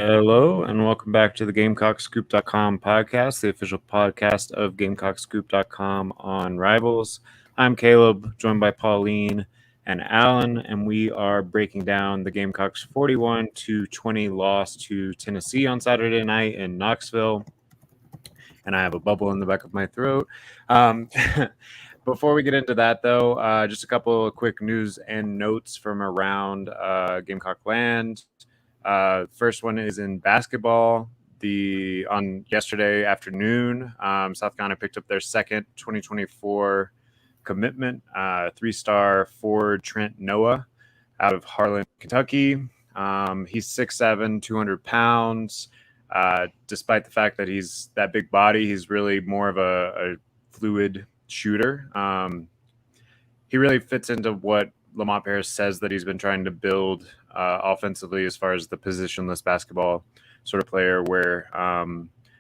Hello and welcome back to the GamecockScoop.com podcast, the official podcast of GamecockScoop.com on Rivals. I'm Caleb, joined by Pauline and Alan, and we are breaking down the Gamecocks' 41-20 loss to Tennessee on Saturday night in Knoxville. And I have a bubble in the back of my throat. Before we get into that, though, just a couple of quick news and notes from around Gamecock land. First one is in basketball. On yesterday afternoon, South Carolina picked up their second 2024 commitment, 3-star forward Trent Noah out of Harlan, Kentucky. He's 6'7", 200 pounds. Despite the fact that he's that big body, he's really more of a fluid shooter. He really fits into what Lamont Paris says that he's been trying to build offensively, as far as the positionless basketball sort of player, where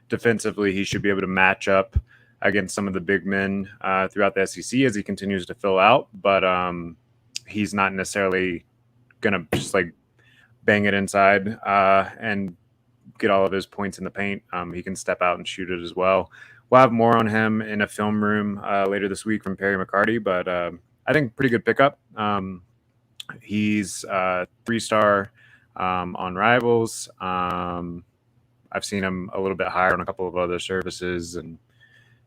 defensively he should be able to match up against some of the big men throughout the SEC as he continues to fill out. But he's not necessarily going to just like bang it inside and get all of his points in the paint. He can step out and shoot it as well. We'll have more on him in a film room later this week from Perry McCarty, but I think pretty good pickup. He's 3-star on Rivals. I've seen him a little bit higher on a couple of other services, and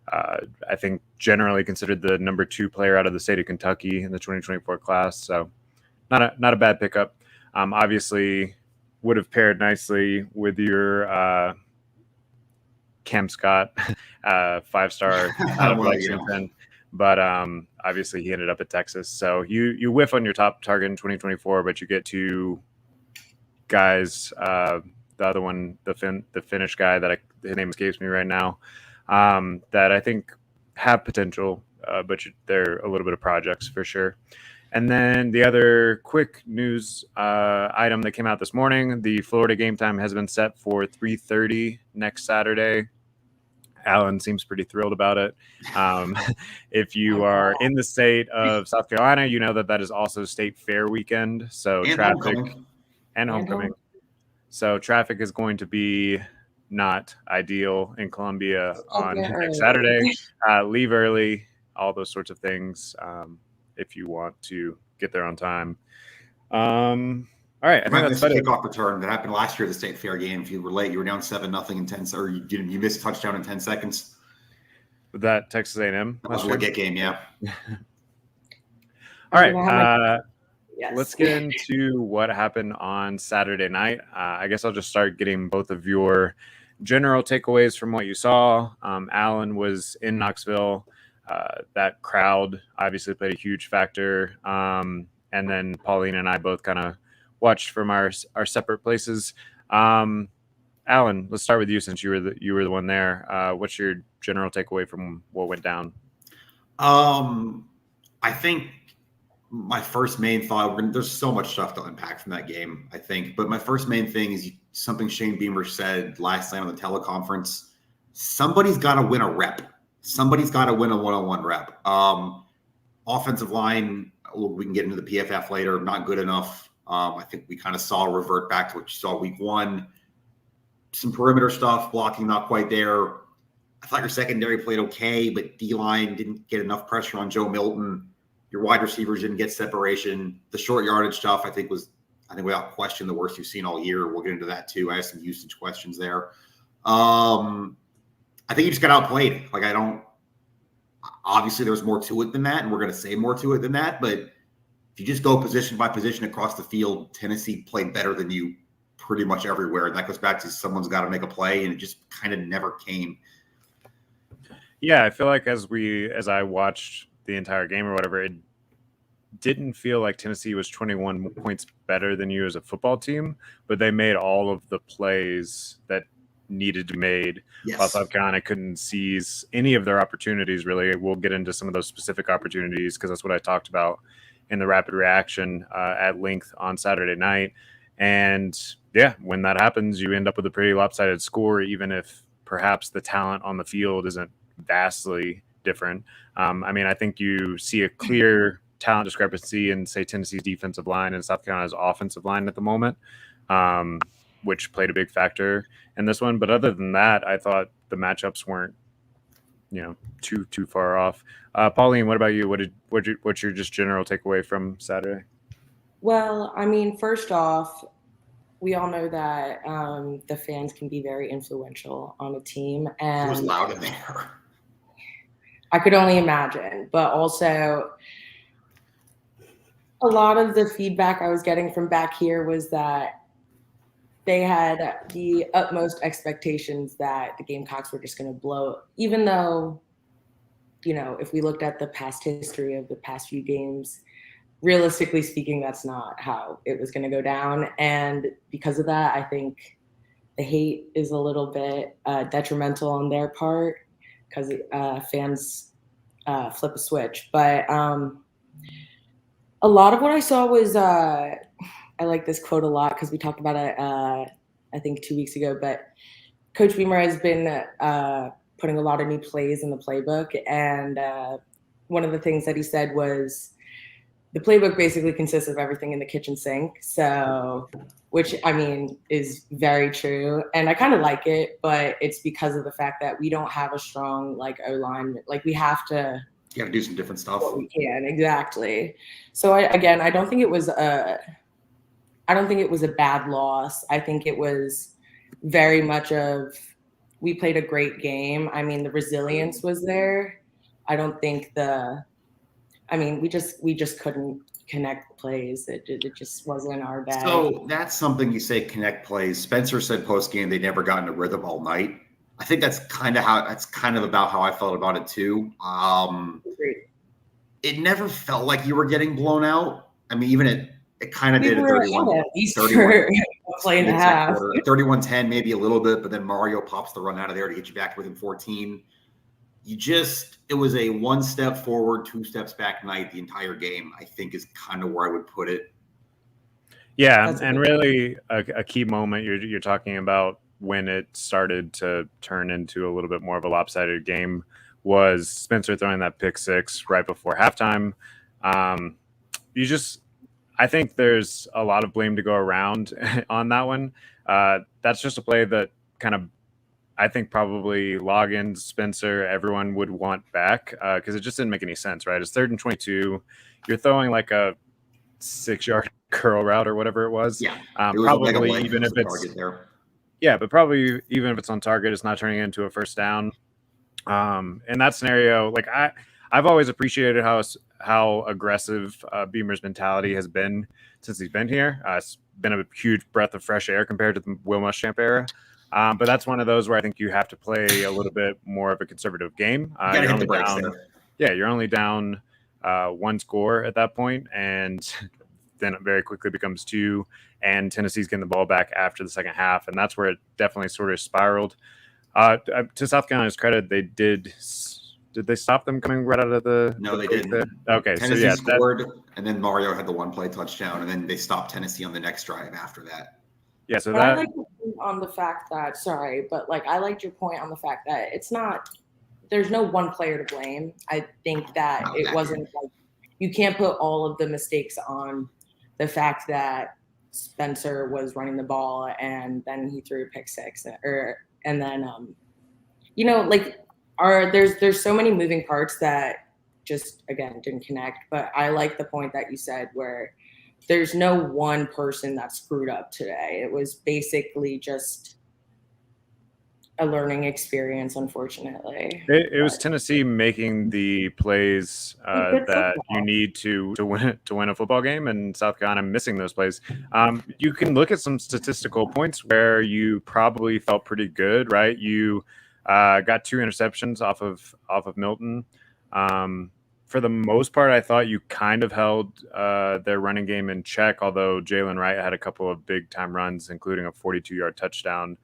I think generally considered the number 2 player out of the state of Kentucky in the 2024 class. So not a bad pickup. Obviously would have paired nicely with your Cam Scott, 5-star out of Lexington. But obviously he ended up at Texas. So you whiff on your top target in 2024, but you get 2 guys. The other one, the Finnish guy that his name escapes me right now, that I think have potential, but they're a little bit of projects for sure. And then the other quick news item that came out this morning, the Florida game time has been set for 3:30 next Saturday. Alan seems pretty thrilled about it. If you are in the state of South Carolina, you know that is also State Fair weekend. So traffic and homecoming. So traffic is going to be not ideal in Columbia on next Saturday. Leave early, all those sorts of things, if you want to get there on time. All right, I think that's the kickoff return that happened last year at the State Fair game. If you were late, you were down 7-0 in 10, or you missed a touchdown in 10 seconds. With that Texas A&M? That was a legit game, yeah. All right, let's get into what happened on Saturday night. I guess I'll just start getting both of your general takeaways from what you saw. Alan was in Knoxville. That crowd obviously played a huge factor. And then Pauline and I both kind of watched from our separate places. Alan, let's start with you since you were the one there. What's your general takeaway from what went down? I think my first main thought, there's so much stuff to unpack from that game, I think. But my first main thing is something Shane Beamer said last night on the teleconference. Somebody's got to win a rep. Somebody's got to win a one-on-one rep. Offensive line, we can get into the PFF later, not good enough. I think we kind of saw revert back to what you saw week 1. Some perimeter stuff, blocking not quite there. I thought your secondary played okay, but D-line didn't get enough pressure on Joe Milton. Your wide receivers didn't get separation. The short yardage stuff, I think without question the worst you've seen all year. We'll get into that too. I have some usage questions there. I think you just got outplayed. Obviously there's more to it than that, and we're going to say more to it than that, but if you just go position by position across the field, Tennessee played better than you pretty much everywhere. And that goes back to someone's got to make a play, and it just kind of never came. Yeah, I feel like as I watched the entire game or whatever, it didn't feel like Tennessee was 21 points better than you as a football team, but they made all of the plays that needed to be made. Yes. While South Carolina couldn't seize any of their opportunities, really. We'll get into some of those specific opportunities because that's what I talked about in the rapid reaction at length on Saturday night. And yeah, when that happens, you end up with a pretty lopsided score, even if perhaps the talent on the field isn't vastly different. I think you see a clear talent discrepancy in, say, Tennessee's defensive line and South Carolina's offensive line at the moment. which played a big factor in this one. But other than that, I thought the matchups weren't, too far off. Pauline, what about you? What's your just general takeaway from Saturday? Well, I mean, first off, we all know that the fans can be very influential on a team, It was and loud in there. I could only imagine. But also, a lot of the feedback I was getting from back here was that they had the utmost expectations that the Gamecocks were just going to blow, even though, if we looked at the past history of the past few games, realistically speaking, that's not how it was going to go down. And because of that, I think the hate is a little bit detrimental on their part because fans flip a switch. But a lot of what I saw was I like this quote a lot because we talked about it, I think 2 weeks ago. But Coach Beamer has been putting a lot of new plays in the playbook. And one of the things that he said was the playbook basically consists of everything in the kitchen sink. So, which I mean is very true. And I kind of like it, but it's because of the fact that we don't have a strong O-line. We have to. You got to do some different stuff. What we can, exactly. So I don't think it was a bad loss. I think it was very much of we played a great game. I mean, the resilience was there. I don't think we just couldn't connect plays. It just wasn't our bag. So that's something you say, connect plays. Spencer said post game they never got in a rhythm all night. I think that's kind of about how I felt about it too. It never felt like you were getting blown out. I mean, even it kind of did at 31. 31-10, maybe a little bit, but then Mario pops the run out of there to get you back within 14. It was a one step forward, 2 steps back night the entire game, I think is kind of where I would put it. Yeah, and really a key moment you're talking about when it started to turn into a little bit more of a lopsided game was Spencer throwing that pick six right before halftime. I think there's a lot of blame to go around on that one. That's just a play that kind of, I think probably Loggins, Spencer, everyone would want back because it just didn't make any sense, right? It's 3rd and 22. You're throwing like a 6-yard curl route or whatever it was. Yeah, probably even if it's there. Yeah, but probably even if it's on target, it's not turning into a first down. In that scenario, I've always appreciated how aggressive Beamer's mentality has been since he's been here. It's been a huge breath of fresh air compared to the Will Muschamp era. But that's one of those where I think you have to play a little bit more of a conservative game. You're only down, you're only down 1 score at that point, and then it very quickly becomes 2, and Tennessee's getting the ball back after the second half, and that's where it definitely sort of spiraled. To South Carolina's credit, they did they stop them coming right out of the? No, they didn't. Okay, Tennessee scored, and then Mario had the 1-play touchdown, and then they stopped Tennessee on the next drive after that. Yeah, so I like your point on the fact that I liked your point on the fact that there's no one player to blame. I think that it wasn't you can't put all of the mistakes on the fact that Spencer was running the ball and then he threw a pick six there's so many moving parts that just again didn't connect. But I like the point that you said where there's no one person that screwed up today. It was basically just a learning experience, unfortunately. It was Tennessee making the plays that you need to win a football game, and South Carolina missing those plays. You can look at some statistical points where you probably felt pretty good, right? You got 2 interceptions off of Milton. For the most part, I thought you kind of held their running game in check, although Jalen Wright had a couple of big-time runs, including a 42-yard touchdown.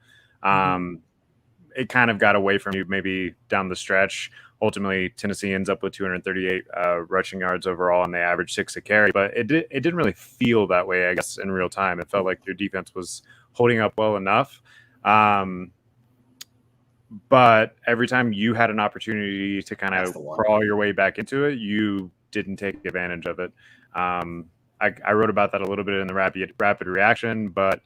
It kind of got away from you maybe down the stretch. Ultimately, Tennessee ends up with 238 rushing yards overall, and they averaged 6 a carry. But it didn't really feel that way, I guess, in real time. It felt like your defense was holding up well enough. But every time you had an opportunity to kind of crawl your way back into it, you didn't take advantage of it. I wrote about that a little bit in the rapid reaction, but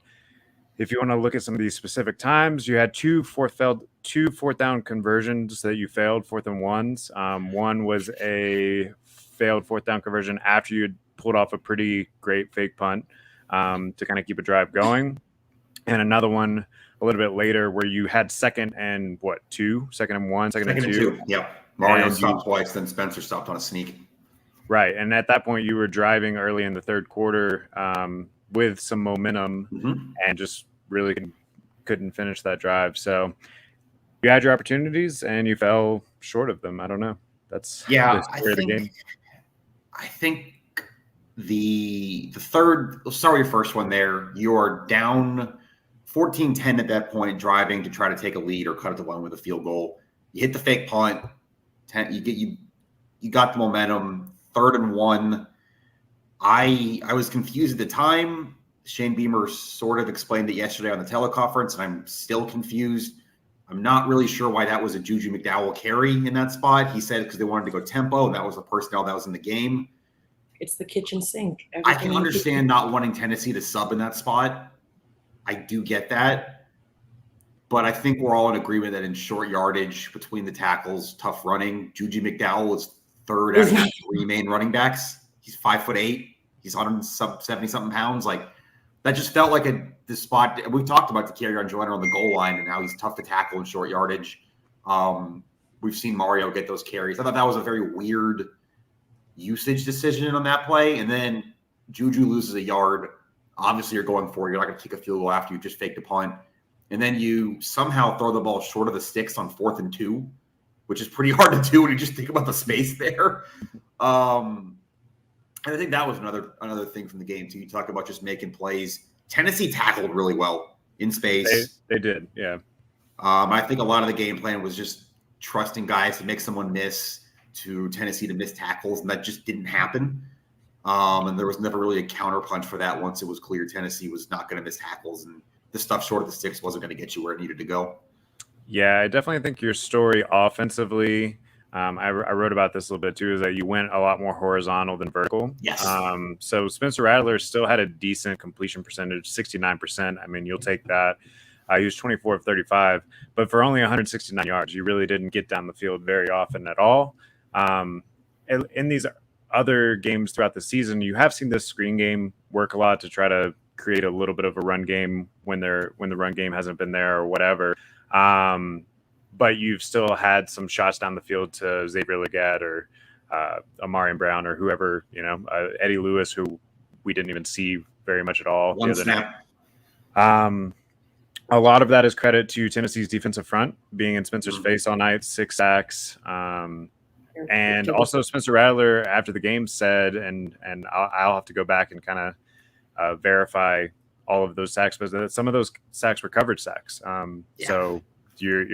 if you want to look at some of these specific times, you had two fourth down conversions that you failed, 4th and 1s. One was a failed 4th down conversion after you had pulled off a pretty great fake punt to kind of keep a drive going. And another one a little bit later where you had 2nd and 2, 2nd and 1, 2nd and 2. Yep. Mario stopped twice, then Spencer stopped on a sneak. Right. And at that point, you were driving early in the 3rd quarter with some momentum and just really couldn't finish that drive. So you had your opportunities and you fell short of them. I don't know. That's the story of the game. I think the third, we'll start with your first one there. You're down 14-10 at that point, driving to try to take a lead or cut it to 1 with a field goal. You hit the fake punt. You got the momentum. 3rd and 1. I was confused at the time. Shane Beamer sort of explained it yesterday on the teleconference, and I'm still confused. I'm not really sure why that was a Juju McDowell carry in that spot. He said because they wanted to go tempo, and that was the personnel that was in the game. It's the kitchen sink. I can understand not wanting Tennessee to sub in that spot. I do get that. But I think we're all in agreement that in short yardage, between the tackles, tough running, Juju McDowell was 3rd out of 3 main running backs. He's 5'8". He's 170-something pounds. Like, that just felt like the spot. We've talked about Takarian Joyner on the goal line and how he's tough to tackle in short yardage. We've seen Mario get those carries. I thought that was a very weird usage decision on that play. And then Juju loses a yard. Obviously, you're going for it. You're not going to kick a field goal after you just faked a punt. And then you somehow throw the ball short of the sticks on 4th and 2, which is pretty hard to do when you just think about the space there. And I think that was another thing from the game, too. You talk about just making plays. Tennessee tackled really well in space. They did, yeah. I think a lot of the game plan was just trusting guys to make someone miss, to Tennessee to miss tackles, and that just didn't happen. And there was never really a counterpunch for that once it was clear Tennessee was not going to miss tackles, and the stuff short of the sticks wasn't going to get you where it needed to go. Yeah, I definitely think your story offensively, I wrote about this a little bit too, is that you went a lot more horizontal than vertical. Yes. So Spencer Rattler still had a decent completion percentage, 69%. I mean, you'll take that. He was 24 of 35, but for only 169 yards, you really didn't get down the field very often at all. In these other games throughout the season, you have seen this screen game work a lot to try to create a little bit of a run game when the run game hasn't been there or whatever. But you've still had some shots down the field to Xavier Legette or Amarian Brown or whoever, Eddie Lewis, who we didn't even see very much at all. One snap. A lot of that is credit to Tennessee's defensive front being in Spencer's face all night, 6 sacks. And also Spencer Rattler after the game said, and I'll have to go back and kind of verify all of those sacks, but some of those sacks were coverage sacks. So your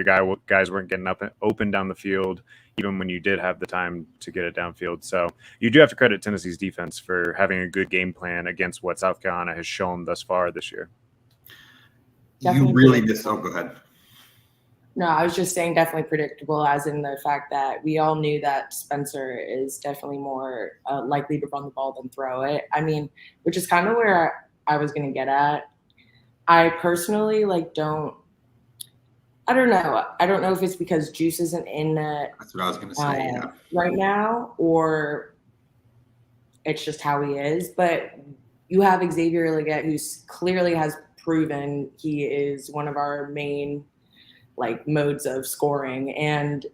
guys weren't getting open down the field, even when you did have the time to get it downfield. So you do have to credit Tennessee's defense for having a good game plan against what South Carolina has shown thus far this year. Definitely you really missed. Oh, go ahead. No, I was just saying definitely predictable, as in the fact that we all knew that Spencer is definitely more likely to run the ball than throw it. I mean, which is kind of where I was going to get at. I personally I don't know. I don't know if it's because Juice isn't in That's what I was going to say. Right now, or it's just how he is. But you have Xavier Legette, who clearly has proven he is one of our main modes of scoring, and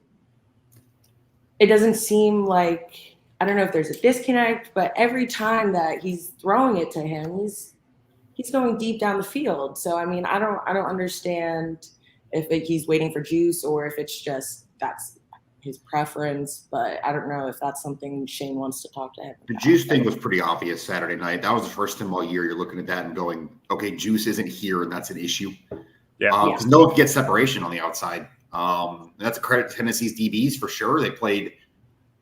it doesn't seem like, I don't know if there's a disconnect, but every time that he's throwing it to him, he's going deep down the field. So I mean, I don't understand if he's waiting for Juice or if it's just that's his preference, but I don't know if that's something Shane wants to talk to him about. The Juice thing was pretty obvious Saturday night. That was the first time all year you're looking at that and going, okay, Juice isn't here, and that's an issue. Because no one can get separation on the outside. And that's a credit to Tennessee's DBs for sure. They played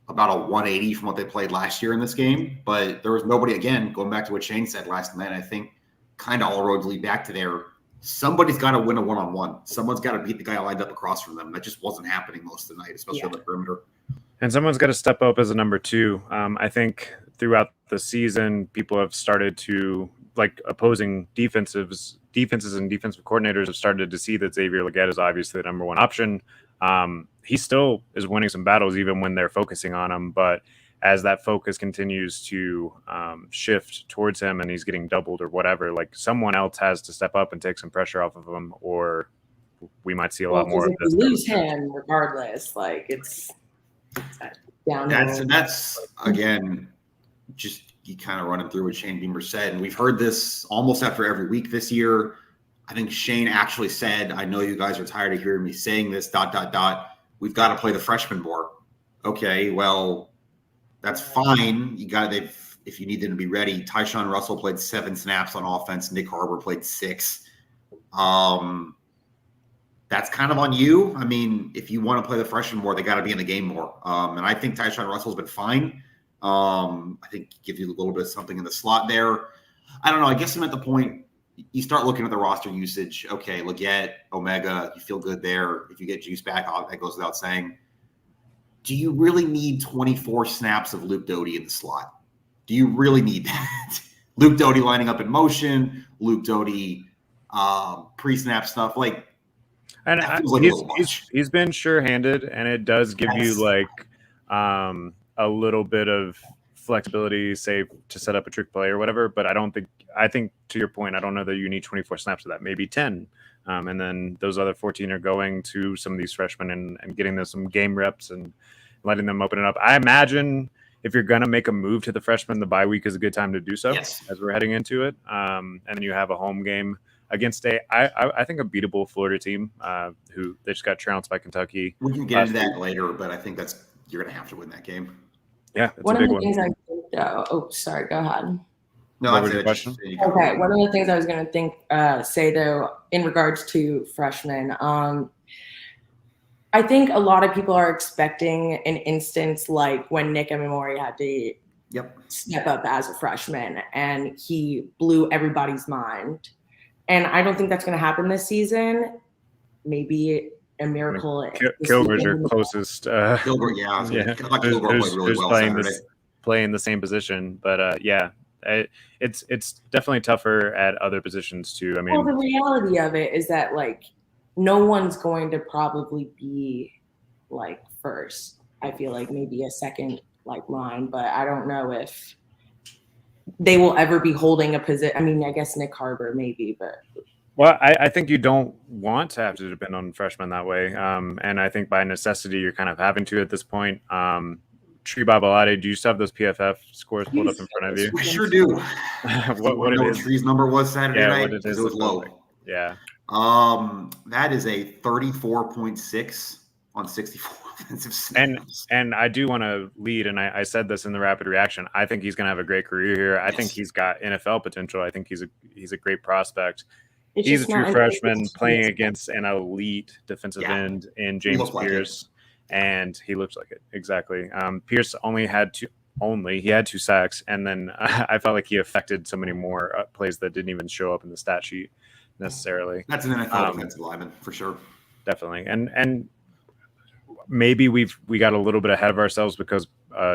about a 180 from what they played last year in this game, but there was nobody, again, going back to what Shane said last night, I think kind of all roads lead back to there. Somebody's got to win a one-on-one. Someone's got to beat the guy lined up across from them. That just wasn't happening most of the night, especially on the perimeter. And someone's got to step up as a number 2. I think throughout the season, people have started to like opposing defenses and defensive coordinators have started to see that Xavier Legette is obviously the number one option. He still is winning some battles even when they're focusing on him, but as that focus continues to shift towards him and he's getting doubled or whatever, like someone else has to step up and take some pressure off of him, or we might see a lot more of this. If you lose him, regardless, like it's down. That's again, just you kind of running through what Shane Beamer said, and we've heard this almost after every week this year. I think Shane actually said, "I know you guys are tired of hearing me saying this. ... We've got to play the freshmen more." Okay, well, that's fine. You got to. If you need them to be ready. Tyshawn Russell played 7 snaps on offense. Nick Harbor played 6. That's kind of on you. I mean, if you want to play the freshmen more, they got to be in the game more. And I think Tyshawn Russell's been fine. I think give you a little bit of something in the slot there. I don't know. I guess I'm at the point you start looking at the roster usage. Okay, Legette, Omega, you feel good there. If you get Juice back, that goes without saying. Do you really need 24 snaps of Luke Doty in the slot? Do you really need that? Luke Doty lining up in motion, Luke Doty pre-snap stuff. Like, and he's been sure-handed, and it does give you like a little bit of flexibility, say to set up a trick play or whatever. But I think to your point, I don't know that you need 24 snaps of that. Maybe 10, and then those other 14 are going to some of these freshmen and getting them some game reps and letting them open it up. I imagine if you're going to make a move to the freshmen, the bye week is a good time to do so. Yes. As we're heading into it. And then you have a home game against I think a beatable Florida team who they just got trounced by Kentucky. We can get into that later, but I think you're going to have to win that game. Yeah, one of the things I think, oh, sorry, go ahead. No, what was your question? Okay, one of the things I was going to say though, in regards to freshmen, I think a lot of people are expecting an instance like when Nick Emimori had to step up as a freshman and he blew everybody's mind. And I don't think that's going to happen this season. Maybe a miracle. Kilgore's your closest. Kilgore, yeah. Kilgore played really well playing the same position. But it's definitely tougher at other positions too. I mean, well, the reality of it is that like no one's going to probably be like first. I feel like maybe a second like line, but I don't know if they will ever be holding a position. I mean, I guess Nick Harbor maybe, but. Well, I think you don't want to have to depend on freshmen that way. And I think by necessity, you're kind of having to at this point. Tree Babalade, do you still have those PFF scores pulled up in front of you? I sure do. what it is? Tree's number was Saturday night? It was low. Yeah. That is a 34.6 on 64 offensive snaps. And I do want to lead, and I said this in the rapid reaction. I think he's going to have a great career here. I think he's got NFL potential. I think he's a great prospect. He's a true freshman playing against an elite defensive end in James Pierce, and he looks like it exactly. Pierce had 2 sacks, and then I felt like he affected so many more plays that didn't even show up in the stat sheet necessarily. That's an NFL defensive lineman for sure. Definitely, and maybe we got a little bit ahead of ourselves because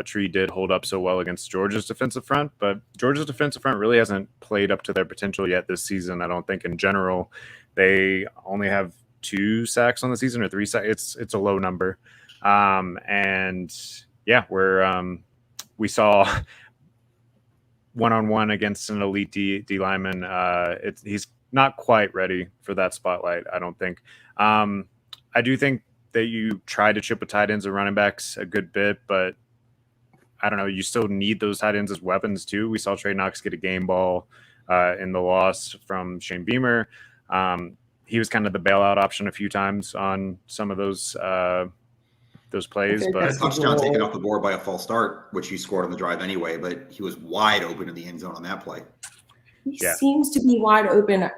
Tree did hold up so well against Georgia's defensive front, but Georgia's defensive front really hasn't played up to their potential yet this season. I don't think in general. They only have 2 sacks on the season or 3 sacks. It's a low number. And yeah, we saw one-on-one against an elite D lineman. He's not quite ready for that spotlight, I don't think. I do think that you try to chip with tight ends and running backs a good bit, but I don't know. You still need those tight ends as weapons too. We saw Trey Knox get a game ball in the loss from Shane Beamer. He was kind of the bailout option a few times on some of those plays. But a touchdown taken off the board by a false start, which he scored on the drive anyway, but he was wide open in the end zone on that play. He seems to be wide open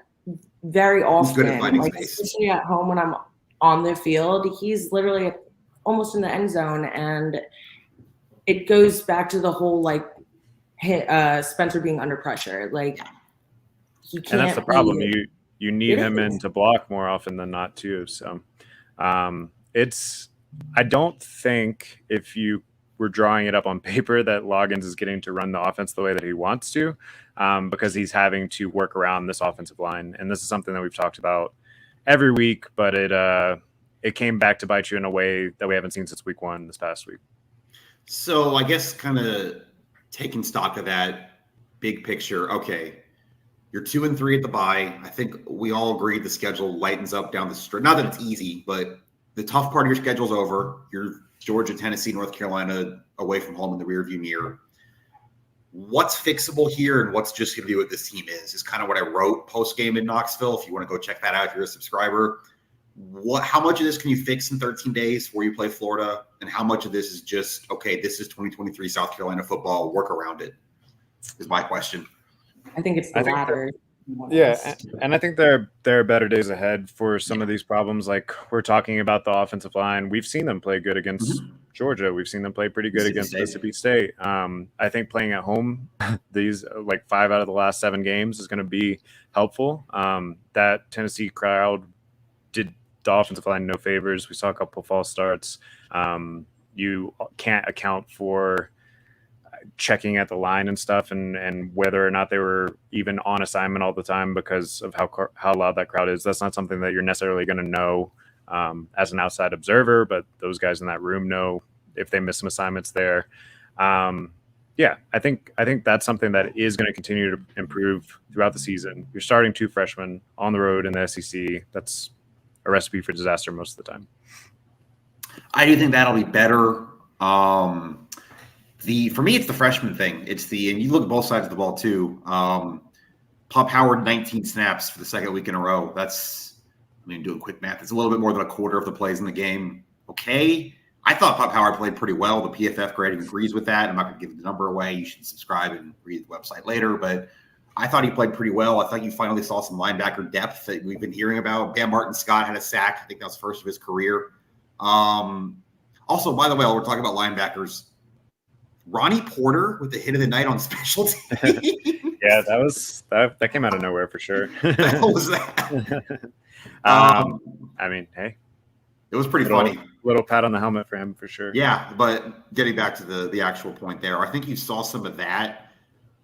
very often. He's good at finding space. Especially at home when I'm on the field, he's literally almost in the end zone, and it goes back to the whole like Spencer being under pressure. Like he can't. And that's the problem. You need him in to block more often than not too. So I don't think if you we're drawing it up on paper that Loggins is getting to run the offense the way that he wants to, because he's having to work around this offensive line. And this is something that we've talked about every week, but it came back to bite you in a way that we haven't seen since week 1 this past week. So I guess kind of taking stock of that big picture. Okay, you're 2-3 at the bye. I think we all agreed the schedule lightens up down the stretch. Not that it's easy, but the tough part of your schedule's over. You're Georgia, Tennessee, North Carolina away from home in the rearview mirror. What's fixable here and what's just going to be what this team is kind of what I wrote post-game in Knoxville. If you want to go check that out, if you're a subscriber. How much of this can you fix in 13 days where you play Florida? And how much of this is just, okay, this is 2023 South Carolina football, work around it, is my question. I think it's the latter. Yeah, and I think there are better days ahead for some of these problems. Like we're talking about the offensive line. We've seen them play good against Georgia. We've seen them play pretty good against Mississippi State. I think playing at home, these like 5 out of the last 7 games is going to be helpful. That Tennessee crowd did the offensive line no favors. We saw a couple of false starts. You can't account for checking at the line and stuff and whether or not they were even on assignment all the time because of how loud that crowd is. That's not something that you're necessarily going to know as an outside observer, but those guys in that room know if they miss some assignments there. Yeah, I think that's something that is going to continue to improve throughout the season. You're starting 2 freshmen on the road in the SEC. That's a recipe for disaster most of the time. I do think that'll be better. For me, it's the freshman thing. And you look at both sides of the ball too. Pop Howard, 19 snaps for the second week in a row. Doing quick math, it's a little bit more than a quarter of the plays in the game. Okay. I thought Pop Howard played pretty well. The PFF grading agrees with that. I'm not going to give the number away. You should subscribe and read the website later, but I thought he played pretty well. I thought you finally saw some linebacker depth that we've been hearing about. Bam Martin Scott had a sack. I think that was first of his career. Also, by the way, while we're talking about linebackers, Ronnie Porter with the hit of the night on special teams. Yeah, that came out of nowhere for sure. What was that? Hey, it was pretty funny. Little pat on the helmet for him for sure. Yeah, but getting back to the actual point there, I think you saw some of that.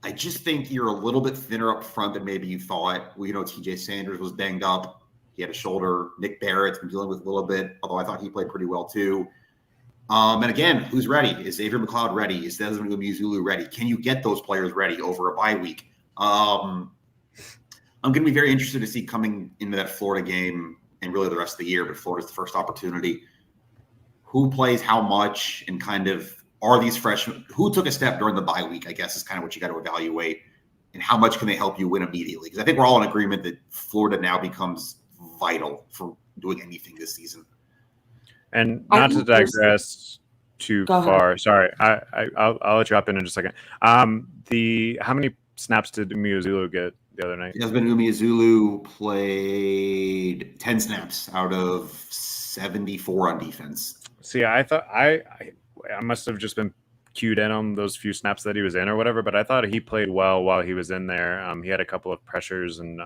I just think you're a little bit thinner up front than maybe you thought. TJ Sanders was banged up. He had a shoulder. Nick Barrett's been dealing with a little bit, although I thought he played pretty well too. And again, who's ready? Is Xavier McLeod ready? Is Desmond Umeozulu ready? Can you get those players ready over a bye week? I'm going to be very interested to see coming into that Florida game and really the rest of the year, but Florida's the first opportunity. Who plays how much and kind of are these freshmen? Who took a step during the bye week, I guess, is kind of what you got to evaluate. And how much can they help you win immediately? Because I think we're all in agreement that Florida now becomes vital for doing anything this season. And not to digress too far. Sorry, I'll let you hop in just a second. How many snaps did Umeozulu get the other night? Desmond Umeozulu played 10 snaps out of 74 on defense. See, I thought I must have just been cued in on those few snaps that he was in or whatever, but I thought he played well while he was in there. He had a couple of pressures and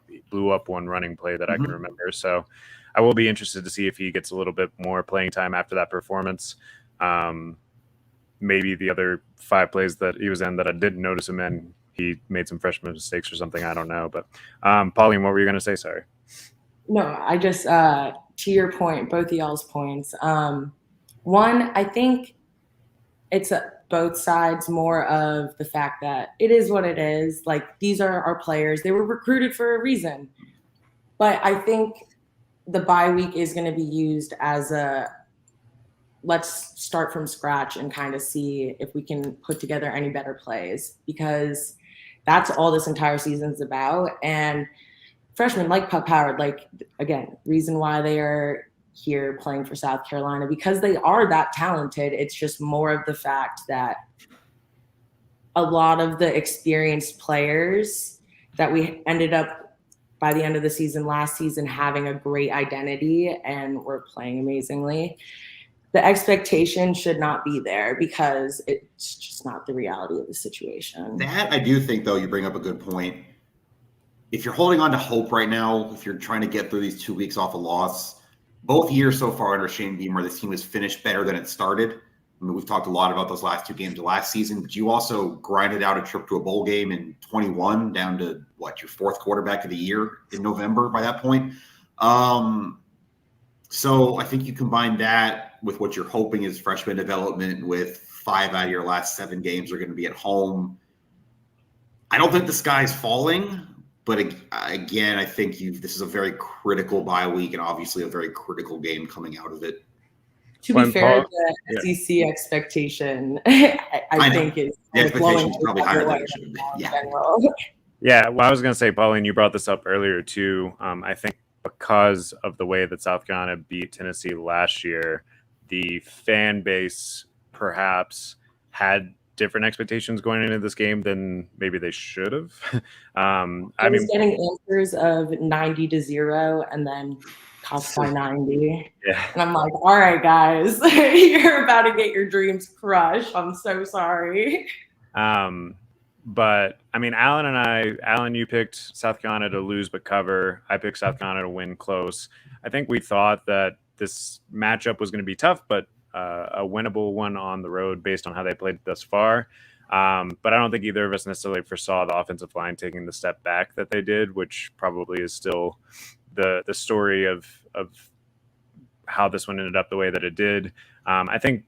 he blew up one running play that I can remember. So I will be interested to see if he gets a little bit more playing time after that performance. Maybe the other 5 plays that he was in that I didn't notice him in, he made some freshman mistakes or something. I don't know. But Pauline, what were you going to say? Sorry. No, I just, to your point, both of y'all's points. One, I think it's both sides more of the fact that it is what it is. Like, these are our players. They were recruited for a reason. But I think the bye week is going to be used as let's start from scratch and kind of see if we can put together any better plays, because that's all this entire season's about. And freshmen like Pup Howard, again, reason why they are here playing for South Carolina, because they are that talented. It's just more of the fact that a lot of the experienced players that we ended up by the end of the season last season having a great identity and were playing amazingly. The expectation should not be there because it's just not the reality of the situation. That I do think, though, you bring up a good point. If you're holding on to hope right now, if you're trying to get through these 2 weeks off a loss, both years so far under Shane Beamer, this team has finished better than it started. I mean, we've talked a lot about those last two games of last season, but you also grinded out a trip to a bowl game in 21 down to your fourth quarterback of the year in November by that point. So I think you combine that with what you're hoping is freshman development with 5 out of your last 7 games are going to be at home. I don't think the sky's falling, but again, I think this is a very critical bye week and obviously a very critical game coming out of it. To be fair, the SEC expectation, I think, is the expectation is probably higher than it should be. Yeah. Well, I was going to say, Pauline, you brought this up earlier too. I think because of the way that South Carolina beat Tennessee last year, the fan base perhaps had different expectations going into this game than maybe they should have. I was getting answers of 90-0 and then cost by 90. Yeah. And I'm like, all right, guys, you're about to get your dreams crushed. I'm so sorry. But I mean, Alan, you picked South Carolina to lose but cover. I picked South Carolina to win close. I think we thought that this matchup was going to be tough, but a winnable one on the road based on how they played thus far. But I don't think either of us necessarily foresaw the offensive line taking the step back that they did, which probably is still the story of how this one ended up the way that it did. I think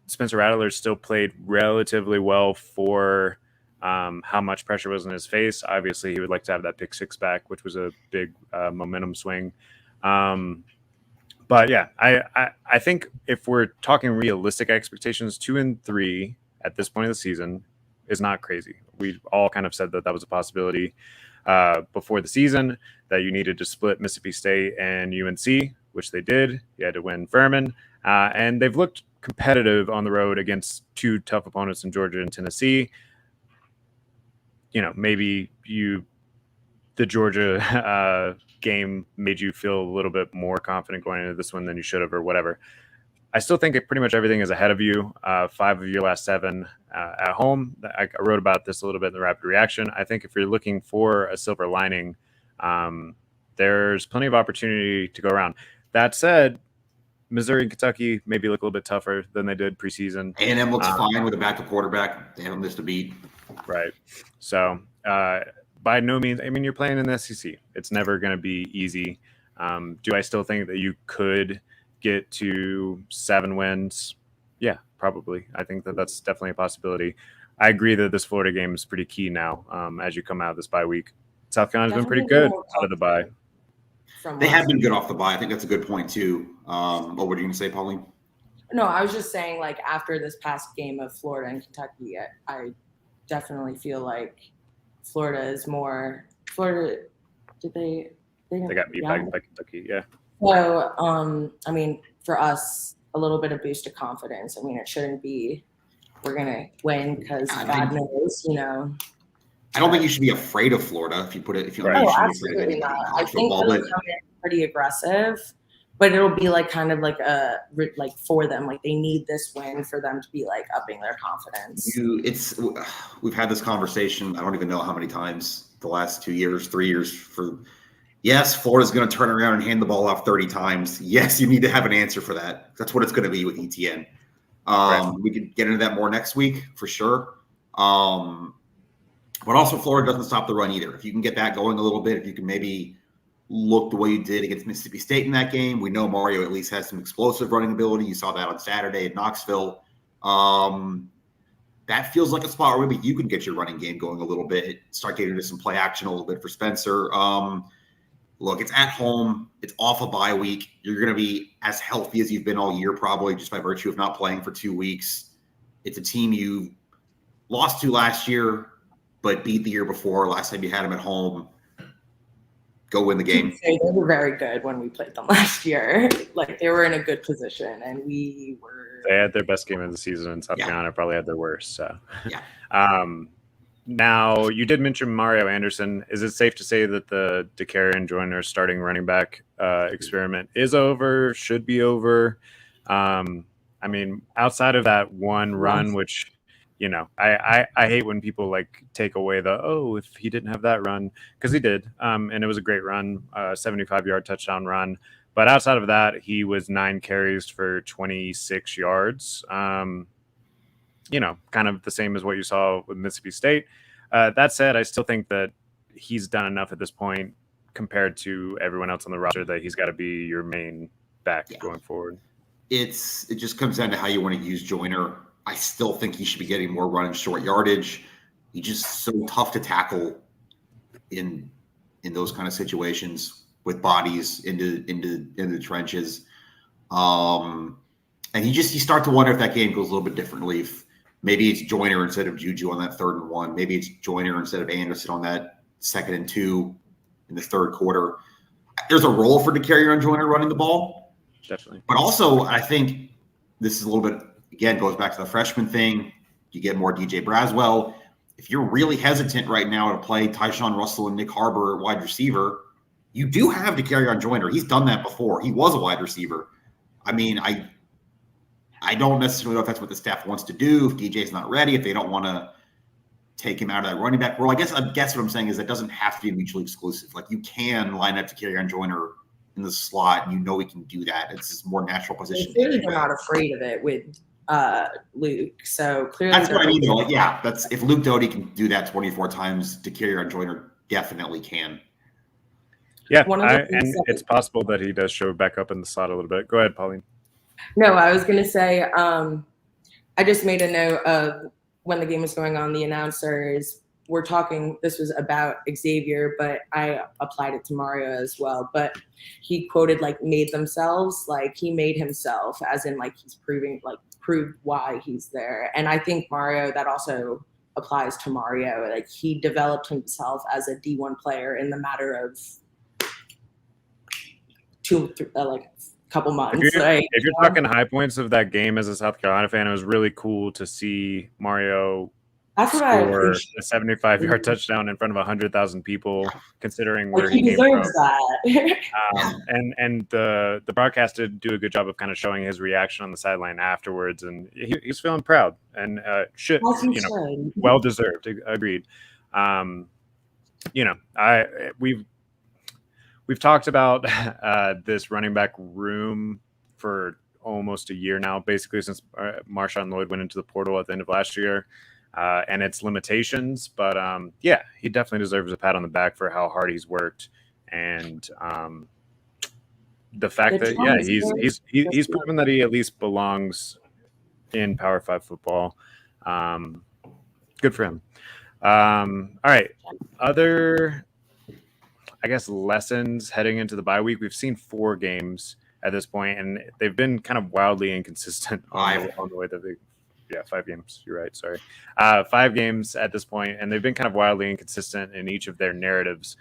Spencer Rattler still played relatively well for how much pressure was in his face. Obviously, he would like to have that pick 6 back, which was a big momentum swing. But yeah, I think if we're talking realistic expectations, 2-3 at this point of the season is not crazy. We all kind of said that was a possibility before the season, that you needed to split Mississippi State and UNC, which they did. You had to win Furman. And they've looked competitive on the road against 2 tough opponents in Georgia and Tennessee. You know, maybe the Georgia game made you feel a little bit more confident going into this one than you should have, or whatever. I still think pretty much everything is ahead of you. 5 of your last 7 at home. I wrote about this a little bit in the Rapid Reaction. I think if you're looking for a silver lining, there's plenty of opportunity to go around. That said, Missouri and Kentucky maybe look a little bit tougher than they did preseason. A&M looks fine with a backup quarterback. They haven't missed a beat. Right. So by no means, I mean, you're playing in the SEC. It's never going to be easy. Do I still think that you could get to 7 wins? Yeah, probably. I think that's definitely a possibility. I agree that this Florida game is pretty key now as you come out of this bye week. South Carolina's been pretty good out of the bye. They have been good off the bye. I think that's a good point too. What were you going to say, Pauline? No, I was just saying, like, after this past game of Florida and Kentucky, I definitely feel like Florida is more. Florida, they got beat by Kentucky, yeah. So, I mean, for us, a little bit of boost of confidence. I mean, it shouldn't be we're gonna win because God knows, you know. I don't think you should be afraid of Florida if you put it. If you right. Oh, absolutely not. I think they'll come in pretty aggressive, but it'll be like kind of like like for them, like they need this win for them to be like upping their confidence. We've had this conversation. I don't even know how many times the last 2 years, 3 years. Yes, Florida's going to turn around and hand the ball off 30 times. Yes, you need to have an answer for that. That's what it's going to be with ETN. Right. We could get into that more next week for sure. But also Florida doesn't stop the run either. If you can get that going a little bit, if you can maybe look the way you did against Mississippi State in that game, we know Mario at least has some explosive running ability. You saw that on Saturday at Knoxville. That feels like a spot where maybe you can get your running game going a little bit, start getting into some play action a little bit for Spencer. Look, it's at home. It's off a bye week. You're going to be as healthy as you've been all year, probably just by virtue of not playing for 2 weeks. It's a team you lost to last year, but beat the year before. Last time you had them at home. Go win the game. They were very good when we played them last year. Like, they were in a good position, and we were. They had their best game of the season, and South Carolina probably had their worst. So, yeah. Now, you did mention Mario Anderson. Is it safe to say that the DeCarrion Joyner starting running back experiment is over, should be over? I mean, outside of that one run, which, you know, I hate when people like take away if he didn't have that run, because he did. And it was a great run, 75-yard touchdown run. But outside of that, he was 9 carries for 26 yards. Kind of the same as what you saw with Mississippi State. That said, I still think that he's done enough at this point compared to everyone else on the roster that he's got to be your main back going forward. It just comes down to how you want to use Joyner. I still think he should be getting more run and short yardage. He's just so tough to tackle in those kind of situations with bodies into the trenches. And you start to wonder if that game goes a little bit differently. If maybe it's Joyner instead of Juju on that 3rd and 1. Maybe it's Joyner instead of Anderson on that 2nd and 2 in the 3rd quarter. There's a role for Dakereon Joyner running the ball. Definitely. But also, I think this is a little bit, again, goes back to the freshman thing. You get more DJ Braswell. If you're really hesitant right now to play Tyshawn Russell and Nick Harbor at wide receiver, you do have Dakereon Joyner. He's done that before. He was a wide receiver. I mean, I don't necessarily know if that's what the staff wants to do, if DJ's not ready, if they don't want to take him out of that running back role. I guess what I'm saying is that doesn't have to be mutually exclusive. Like, you can line up Dakereon Joyner in the slot, and we can do that. It's just more natural position. Clearly they're not afraid of it with Luke. So clearly that's what I mean. Like, that's if Luke Doty can do that 24 times, Dakereon Joyner definitely can. Yeah, and it's possible that he does show back up in the slot a little bit. Go ahead, Pauline. No, I was going to say, I just made a note of when the game was going on, the announcers were talking, this was about Xavier, but I applied it to Mario as well. But he quoted, like, made themselves, like he made himself, as in, like, he's proved why he's there. And I think Mario, that also applies to Mario. Like, he developed himself as a D1 player in the matter of couple months. If you're talking high points of that game as a South Carolina fan, it was really cool to see Mario score a 75-yard touchdown in front of 100,000 people, considering where he came from. That. And the broadcast did do a good job of kind of showing his reaction on the sideline afterwards, and he's feeling proud and well deserved. Agreed. We've talked about this running back room for almost a year now, basically since Marshawn Lloyd went into the portal at the end of last year, and its limitations. But he definitely deserves a pat on the back for how hard he's worked, and the fact that he's proven that he at least belongs in Power 5 football. Good for him. All right, other, I guess, lessons heading into the bye week. We've seen 4 games at this point, and they've been kind of wildly inconsistent on the way that 5 games. You're right. Sorry. 5 games at this point, and they've been kind of wildly inconsistent in each of their narratives.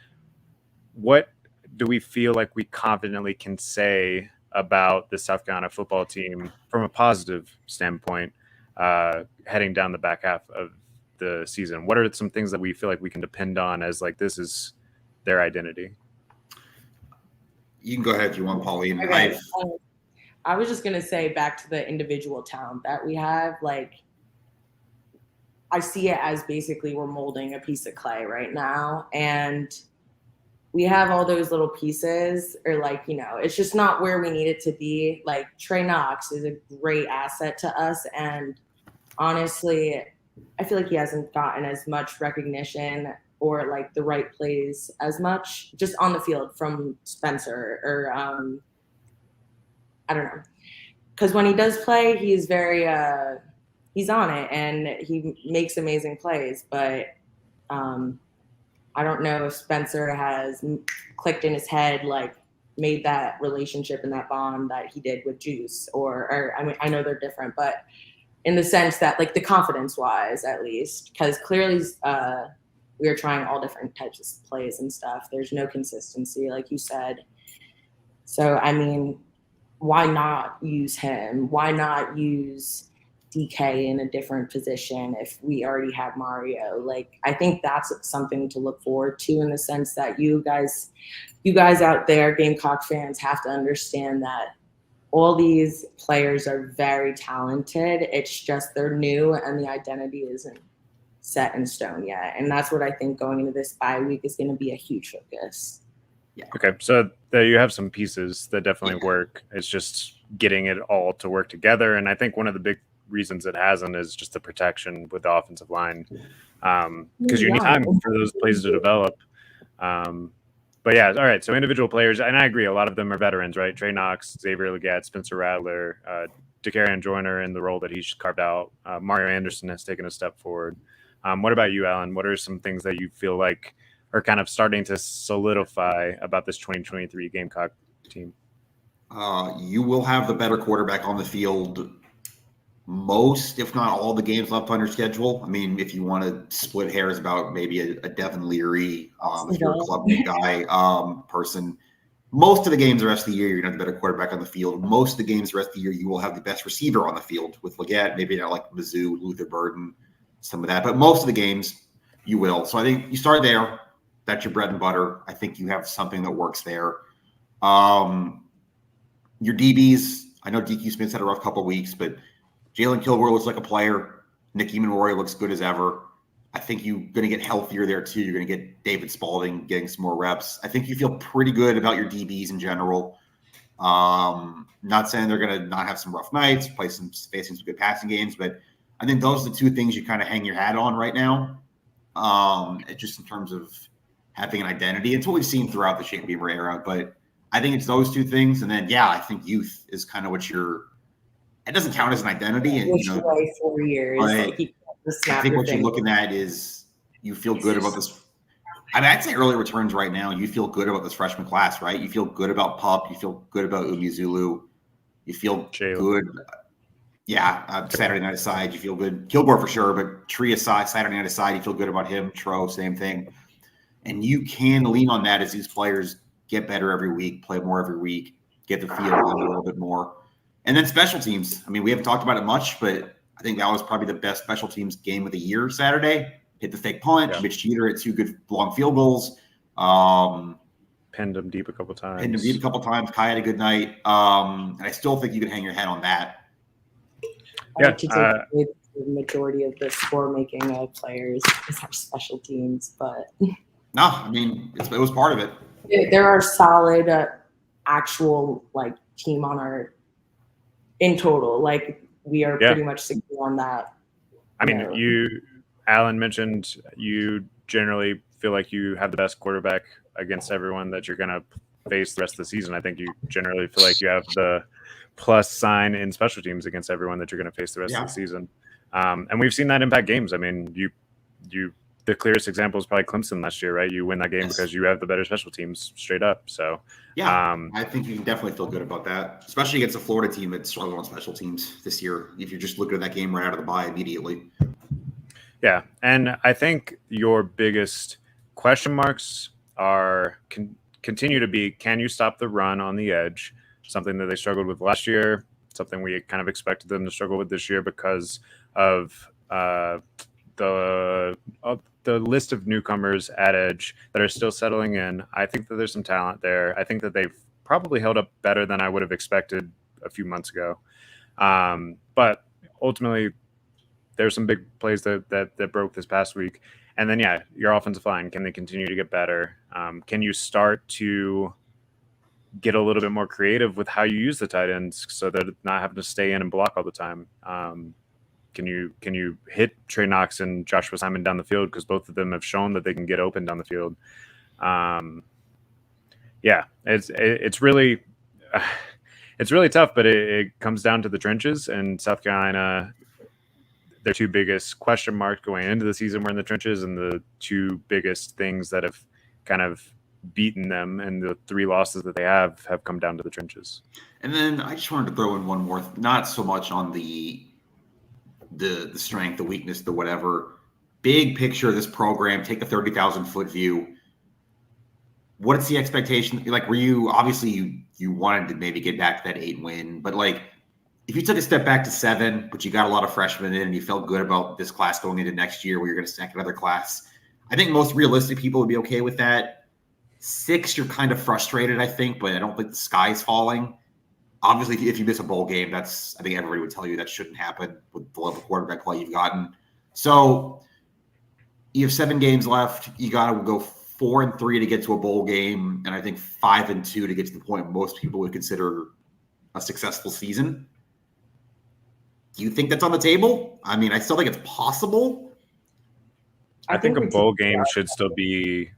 What do we feel like we confidently can say about the South Carolina football team from a positive standpoint heading down the back half of the season? What are some things that we feel like we can depend on as, like, this is their identity? You can go ahead if you want, Pauline. Okay. I was just going to say, back to the individual talent that we have, like, I see it as basically we're molding a piece of clay right now, and we have all those little pieces, or, like, it's just not where we need it to be. Like, Trey Knox is a great asset to us, and honestly, I feel like he hasn't gotten as much recognition or, like, the right plays as much just on the field from Spencer, or I don't know. Because when he does play, he's very he's on it and he makes amazing plays. But I don't know if Spencer has clicked in his head, like, made that relationship and that bond that he did with Juice. Or I mean, I know they're different, but in the sense that, like, the confidence-wise, at least, because clearly we are trying all different types of plays and stuff. There's no consistency, like you said. So, I mean, why not use him? Why not use DK in a different position if we already have Mario? Like, I think that's something to look forward to, in the sense that you guys out there, Gamecock fans, have to understand that all these players are very talented. It's just they're new and the identity isn't set in stone yet. And that's what I think going into this bye week is going to be a huge focus. Okay, so there you have some pieces that definitely work. It's just getting it all to work together, and I think one of the big reasons it hasn't is just the protection with the offensive line, because you need time for those plays to develop. But yeah, all right. So individual players, and I agree, a lot of them are veterans, right? Trey Knox, Xavier Leggett, Spencer Rattler, DeCarrion Joyner in the role that he's carved out. Mario Anderson has taken a step forward. What about you, Alan? What are some things that you feel like are kind of starting to solidify about this 2023 Gamecock team? You will have the better quarterback on the field most, if not all, the games left on your schedule. I mean, if you want to split hairs about maybe a Devin Leary, if you're a club guy person, most of the games the rest of the year, you're going to have the better quarterback on the field. Most of the games the rest of the year, you will have the best receiver on the field with Leggett, maybe not like Mizzou, Luther Burden, some of that. But most of the games, you will. So I think you start there. That's your bread and butter. I think you have something that works there. Your DBs, I know DQ Smith's had a rough couple of weeks, but Jalen Kilgore looks like a player. Nick Eamonroy looks good as ever. I think you're going to get healthier there too. You're going to get David Spalding getting some more reps. I think you feel pretty good about your DBs in general. Not saying they're going to not have some rough nights, facing some good passing games, but I think those are the two things you kind of hang your hat on right now. Just in terms of having an identity. It's what we've seen throughout the Shane Beamer era, but I think it's those two things. And then, I think youth is kind of what it doesn't count as an identity. And, 4 years. I think what you're looking at is you feel good about this. I mean, I'd say early returns right now, you feel good about this freshman class, right? You feel good about Pup. You feel good about Umizulu. You feel good. Yeah, Saturday night aside, you feel good. Kilgore for sure, but Tree aside, Saturday night aside, you feel good about him. Tro, same thing. And you can lean on that as these players get better every week, play more every week, get the feel of them a little bit more. And then special teams. I mean, we haven't talked about it much, but I think that was probably the best special teams game of the year Saturday. Hit the fake punt. Yeah. Mitch Jeter hit 2 good long field goals. Pinned him deep a couple times. Kai had a good night. And I still think you can hang your head on that. Yeah. The majority of the score making players is our special teams, but no, I mean it was part of it. There are solid actual team on our in total. We are pretty much secure on that. I mean, Alan mentioned you generally feel like you have the best quarterback against everyone that you're going to face the rest of the season. I think you generally feel like you have the plus sign in special teams against everyone that you're going to face the rest of the season. And we've seen that impact games. I mean, the clearest example is probably Clemson last year, right? You win that game because you have the better special teams straight up. So I think you can definitely feel good about that, especially against a Florida team that struggled on special teams this year. If you're just looking at that game right out of the bye immediately. Yeah, and I think your biggest question marks are continue to be: can you stop the run on the edge? Something that they struggled with last year. Something we kind of expected them to struggle with this year because of the list of newcomers at edge that are still settling in. I think that there's some talent there. I think that they've probably held up better than I would have expected a few months ago. But ultimately, there's some big plays that broke this past week. And then, your offensive line, can they continue to get better? Can you start to get a little bit more creative with how you use the tight ends so that it's not having to stay in and block all the time? Can you hit Trey Knox and Joshua Simon down the field, because both of them have shown that they can get open down the field? It's really tough, but it comes down to the trenches, and South Carolina, their 2 biggest question marks going into the season were in the trenches, and the 2 biggest things that have kind of beaten them and the 3 losses that they have come down to the trenches. And then I just wanted to throw in one more, not so much on the strength, the weakness, the whatever. Big picture of this program, take a 30,000 foot view. What is the expectation? Were you obviously you wanted to maybe get back to that 8 win, but if you took a step back to 7, but you got a lot of freshmen in and you felt good about this class going into next year where you're going to stack another class, I think most realistic people would be okay with that. 6, you're kind of frustrated, I think, but I don't think the sky's falling. Obviously, if you miss a bowl game, I think everybody would tell you that shouldn't happen with the level of quarterback play you've gotten. So you have 7 games left. You got to go 4-3 to get to a bowl game, and I think 5-2 to get to the point most people would consider a successful season. Do you think that's on the table? I mean, I still think it's possible. I think a bowl game should still be.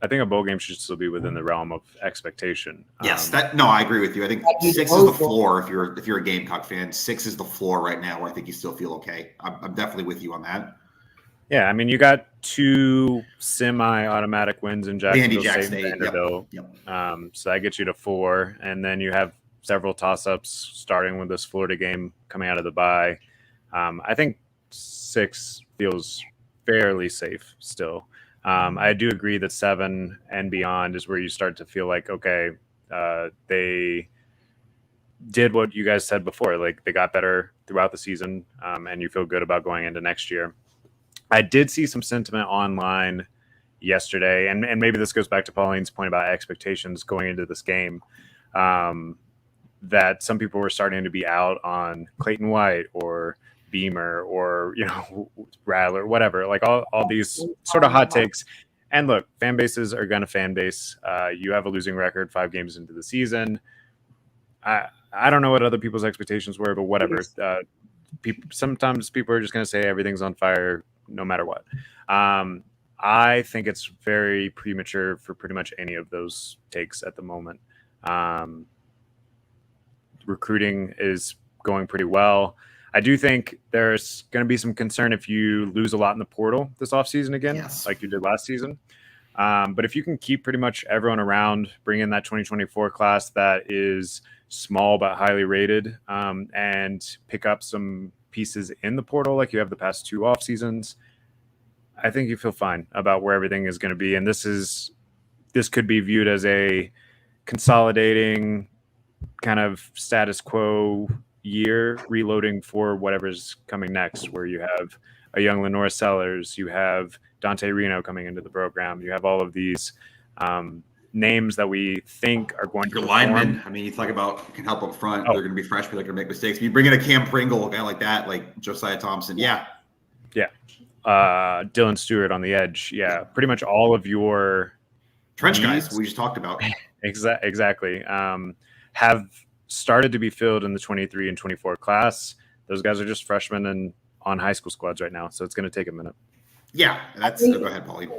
I think a bowl game should still be within the realm of expectation. Yes, I agree with you. I think 6 is the floor if you're a Gamecock fan. 6 is the floor right now. I think you still feel okay. I'm definitely with you on that. Yeah, I mean, you got 2 semi-automatic wins in Jacksonville State and Vanderbilt. Yep. So that gets you to 4, and then you have several toss-ups starting with this Florida game coming out of the bye. I think 6 feels fairly safe still. I do agree that 7 and beyond is where you start to feel like, okay, they did what you guys said before. Like, they got better throughout the season, and you feel good about going into next year. I did see some sentiment online yesterday, and maybe this goes back to Pauline's point about expectations going into this game, that some people were starting to be out on Clayton White or Beamer or, Rattler, whatever, like all these sort of hot takes. And look, fan bases are going to fan base. You have a losing record 5 games into the season. I don't know what other people's expectations were, but whatever. Sometimes people are just going to say everything's on fire no matter what. I think it's very premature for pretty much any of those takes at the moment. Recruiting is going pretty well. I do think there's going to be some concern if you lose a lot in the portal this offseason again, like you did last season. But if you can keep pretty much everyone around, bring in that 2024 class that is small but highly rated, and pick up some pieces in the portal like you have the past 2 off seasons, I think you feel fine about where everything is going to be. And this could be viewed as a consolidating kind of status quo year, reloading for whatever's coming next, where you have a young Lenore Sellers, you have Dante Reno coming into the program, you have all of these names that we think are going to perform. Linemen, I mean, you talk about can help up front. They're going to be freshmen. They're going to make mistakes. If you bring in a Cam Pringle, a guy like that, like Josiah Thompson, Dylan Stewart on the edge, pretty much all of your trench guys we just talked about. Exactly. Have started to be filled in the 23 and 24 class. Those guys are just freshmen and on high school squads right now, so it's going to take a minute. Yeah, go ahead, Pauline.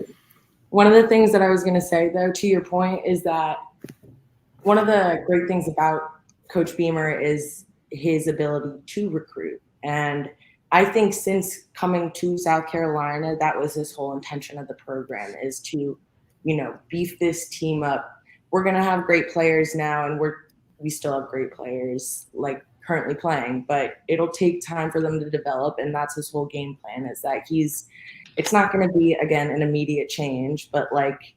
One of the things that I was going to say, though, to your point, is that one of the great things about Coach Beamer is his ability to recruit. And I think since coming to South Carolina, that was his whole intention of the program, is to, beef this team up. We're going to have great players now, and we still have great players like currently playing, but it'll take time for them to develop. And that's his whole game plan, is that it's not going to be, again, an immediate change, but like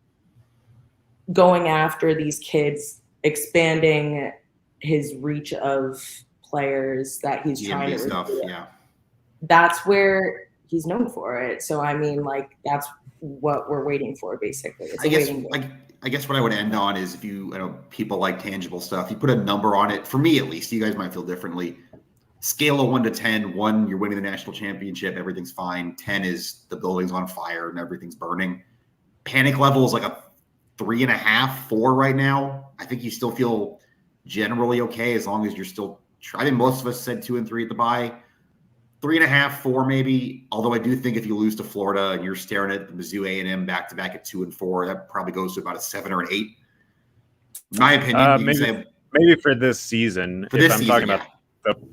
going after these kids, expanding his reach of players that he's trying to recruit. That's where he's known for it. So, I mean, like, that's what we're waiting for, basically. I guess what I would end on is, if I know people like tangible stuff, you put a number on it. For me, at least, you guys might feel differently. Scale of 1 to 10. 1, you're winning the national championship, everything's fine. 10 is the building's on fire and everything's burning. Panic level is like a 3.5, 4 right now. I think you still feel generally okay as long as you're still. I think most of us said 2 and 3 at the bye. 3.5, 4 maybe. Although I do think if you lose to Florida and you're staring at the Mizzou A&M back to back at 2 and 4, that probably goes to about a 7 or an 8. In my opinion, maybe for this season. Talking about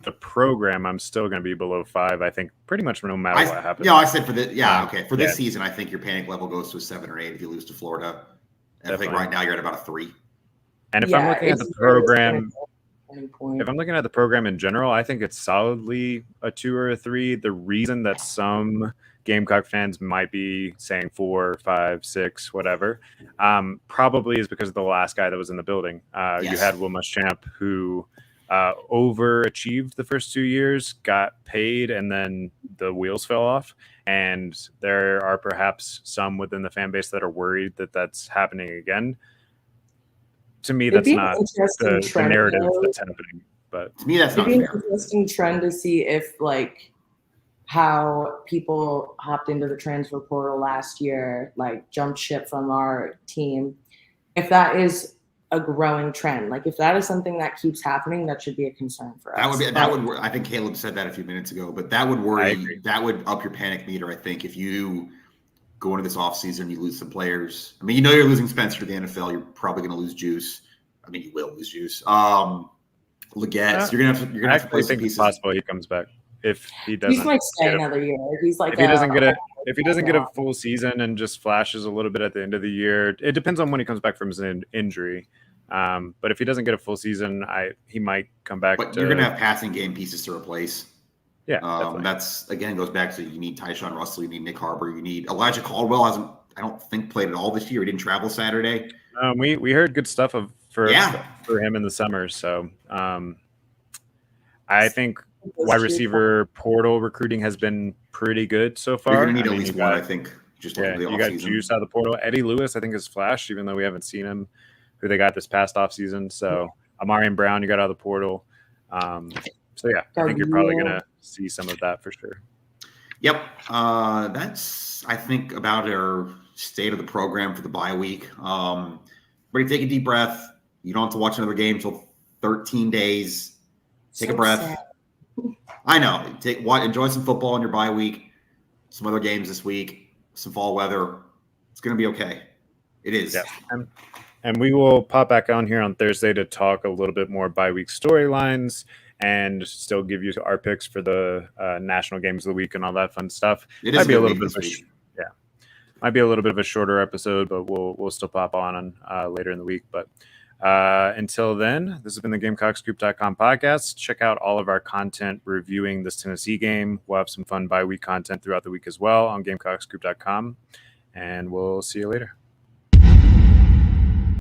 the program, I'm still going to be below 5. I think pretty much no matter what happens. Yeah, I said for this. Yeah, okay. For this season, I think your panic level goes to a 7 or 8 if you lose to Florida. And I think right now you're at about a 3. And if I'm looking at the program. If I'm looking at the program in general, I think it's solidly a 2 or a 3. The reason that some Gamecock fans might be saying 4, 5, 6, whatever, probably is because of the last guy that was in the building. You had Will Muschamp, who overachieved the first 2 years, got paid, and then the wheels fell off. And there are perhaps some within the fan base that are worried that that's happening again. To me, that's not the narrative that's happening. But to me, that's not fair. It'd be an interesting trend to see if, like, how people hopped into the transfer portal last year, like jumped ship from our team. If that is a growing trend, like if that is something that keeps happening, that should be a concern for us. I think Caleb said that a few minutes ago, but that would worry. That would up your panic meter, I think, if you go into this offseason, you lose some players. I mean, you know you're losing Spencer to the NFL. You're probably going to lose Juice. I mean, you will lose Juice. Leggett, you're gonna have to play some pieces. It's possible he comes back if he doesn't. He might stay another year. He's like if he doesn't get a full season and just flashes a little bit at the end of the year. It depends on when he comes back from his injury. But if he doesn't get a full season, he might come back. But you're gonna have passing game pieces to replace. Yeah, that's again goes back to you need Tyshawn Russell, you need Nick Harbor, you need Elijah Caldwell. I don't think played at all this year. He didn't travel Saturday. We heard good stuff for him in the summer. So I think wide receiver portal recruiting has been pretty good so far. You're gonna need at least one, I think. Just you got Juice out of the portal. Eddie Lewis, I think, has flashed, even though we haven't seen him. Who they got this past offseason. So Amarian Brown, you got out of the portal. So yeah, I think you're probably gonna see some of that for sure. Yep. That's I think about our state of the program for the bye week. Everybody take a deep breath. You don't have to watch another game until 13 days. Take a breath. Sad. I know. Enjoy some football in your bye week. Some other games this week. Some fall weather. It's gonna be okay. It is. Yeah. And we will pop back on here on Thursday to talk a little bit more bye-week storylines and still give you our picks for the national games of the week and all that fun stuff. It might be a little bit of might be a little bit of a shorter episode, but we'll still pop on later in the week. But until then, this has been the GamecocksGroup.com podcast. Check out all of our content reviewing this Tennessee game. We'll have some fun bye-week content throughout the week as well on GamecocksGroup.com, and we'll see you later.